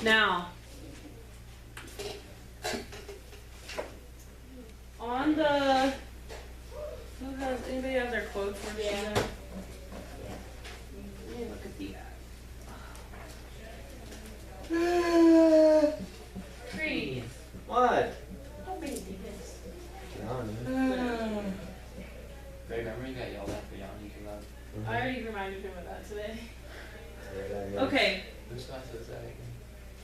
Now, on the, anybody have their quote for me? Yeah. Let me look at the Creed. What? How many do this? Remember you got yelled at for yawning too loud? I already reminded him of that today. Okay, Whose class is that again?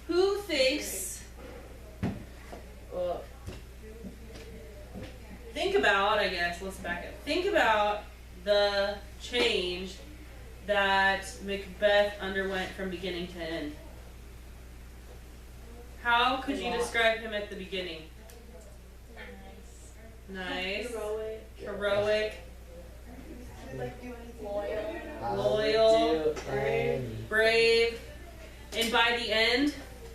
who thinks, think about, I guess, let's back up. Think about the change that Macbeth underwent from beginning to end. How could you describe him at the beginning? Nice. Heroic. Loyal. Brave. And by the end,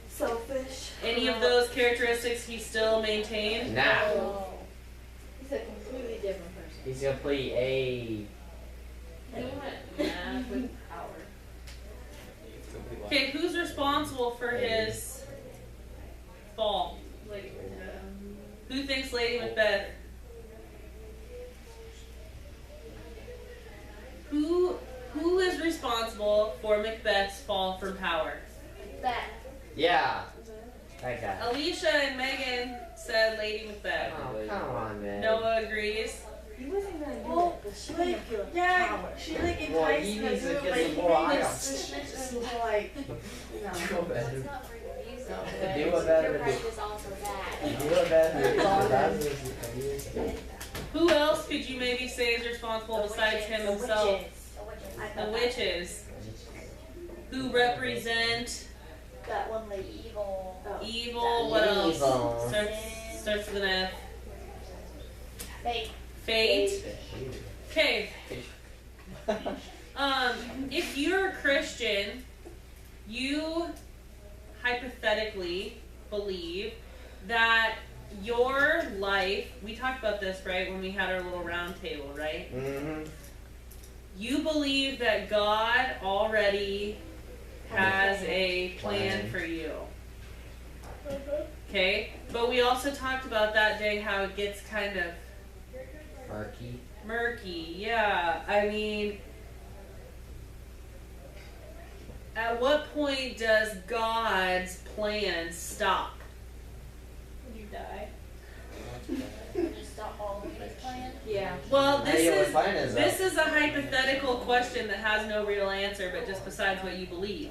Selfish. any of those characteristics he still maintained? Nah. Oh. He's a completely different person. He's complete a. Yeah, with power. It's complete lie. Okay, who's responsible for his fall? Who thinks Lady Macbeth? Who is responsible for Macbeth's fall from power? That. Yeah. That guy. Alicia and Megan said Lady Macbeth. Oh, come on, man. Noah agrees. He wasn't gonna do Well, it, but she made him feel like Yeah, power. she like enticed Well, him he to needs to do it, get but some he more made items. decisions like, Do No. better. It's not for your music. Do a better. Your practice also bad. Do a better. Who else could you maybe say is responsible besides him himself? The witches. Who represent That one lady. Evil. Oh. evil. What else? Evil. Starts with an F. Fake. Fate. Okay. If you're a Christian, you hypothetically believe that your life, we talked about this, right, when we had our little round table, right? Mm-hmm. You believe that God already has a plan for you. Okay? But we also talked about that day how it gets kind of murky. Yeah. I mean, at what point does God's plan stop? When you die. Just stop following his plan. Yeah. Well, Hey, what plan is this is a hypothetical question that has no real answer, but just besides what you believe.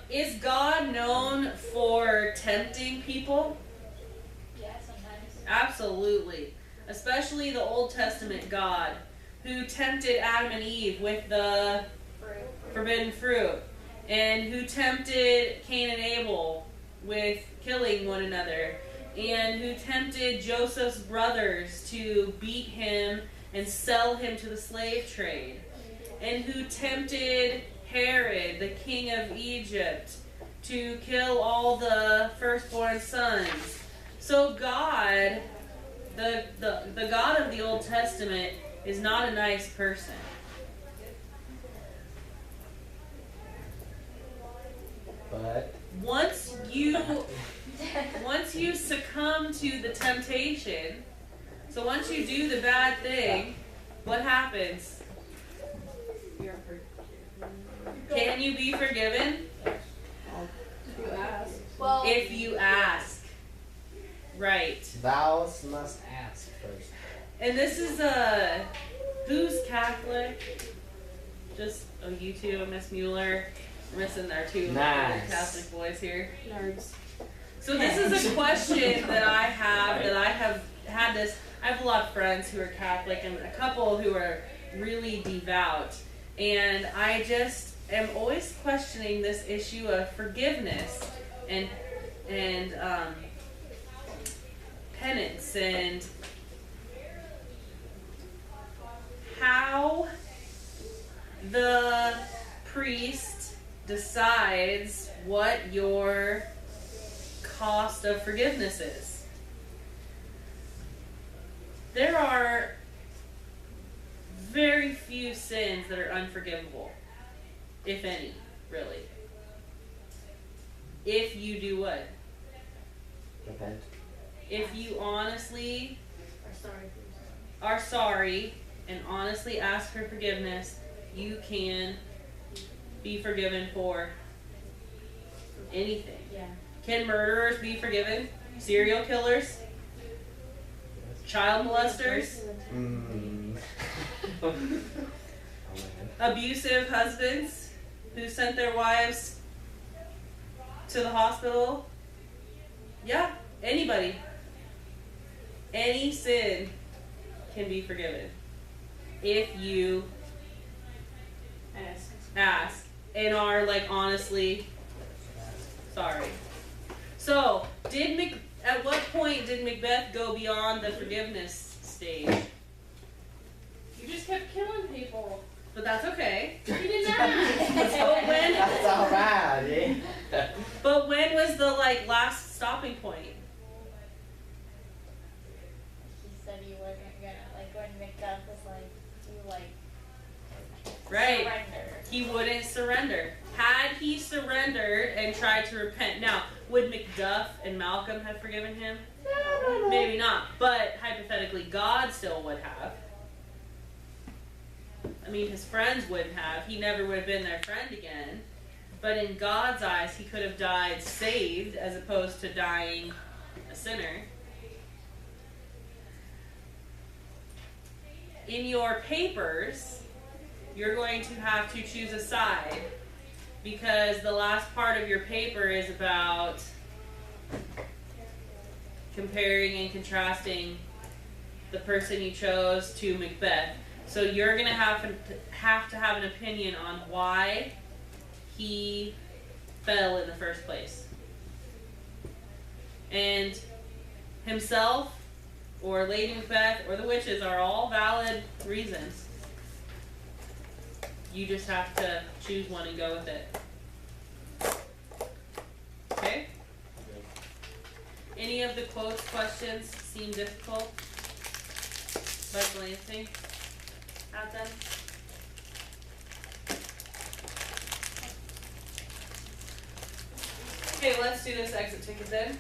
Is God known for tempting people? Yeah, sometimes. Absolutely. Especially the Old Testament God, who tempted Adam and Eve with the forbidden fruit, and who tempted Cain and Abel with killing one another, and who tempted Joseph's brothers to beat him and sell him to the slave trade, and who tempted Herod, the king of Egypt, to kill all the firstborn sons. So God, the God of the Old Testament, is not a nice person. But Once you succumb to the temptation, so once you do the bad thing, what happens? Can you be forgiven? You ask. Well, If you ask. Right. thou must ask first. And this is who's Catholic? Just you two, Miss Mueller. We're missing our two Nice. Catholic boys here. Nerds. So this is a question that I have had this. I have a lot of friends who are Catholic and a couple who are really devout, and I just am always questioning this issue of forgiveness and penance and how the priest decides what your cost of forgiveness is. There are very few sins that are unforgivable, if any, really. If you do what? Repent. If you honestly Or sorry for yourself. are sorry and honestly ask for forgiveness, you can be forgiven for anything. Yeah. Can murderers be forgiven? Serial killers? Child molesters? Mm. Oh man. Abusive husbands who sent their wives to the hospital? Yeah, anybody. Any sin can be forgiven if you ask and are like honestly sorry. So, at what point did Macbeth go beyond the forgiveness stage? You just kept killing people. But that's okay. You didn't ask. That's alright, eh? But when was the like last stopping point? He said he wasn't gonna, like, when Macbeth was like, you like, Right. surrender. He wouldn't surrender. Had he surrendered and tried to repent, now would Macduff and Malcolm have forgiven him? Maybe not, but hypothetically, God still would have. I mean, his friends wouldn't have. He never would have been their friend again. But in God's eyes, he could have died saved as opposed to dying a sinner. In your papers, you're going to have to choose a side because the last part of your paper is about comparing and contrasting the person you chose to Macbeth. So you're going to have to have an opinion on why he fell in the first place. And himself or Lady Macbeth or the witches are all valid reasons. You just have to choose one and go with it. Okay? Any of the quotes questions seem difficult by glancing at them? Okay, let's do this exit ticket then.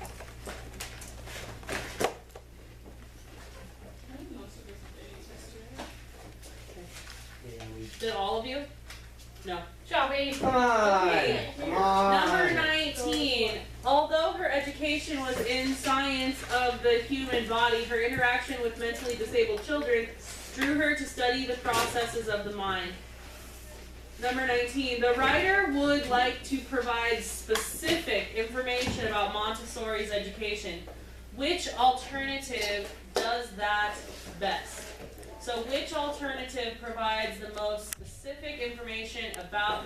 Yeah, we... Did all of you? No. Shelby. Come on! Okay. Come on! Number 19. Although her education was in science of the human body, her interaction with mentally disabled children drew her to study the processes of the mind. Number 19. The writer would like to provide specific information about Montessori's education. Which alternative does that best? So which alternative provides the most specific information about her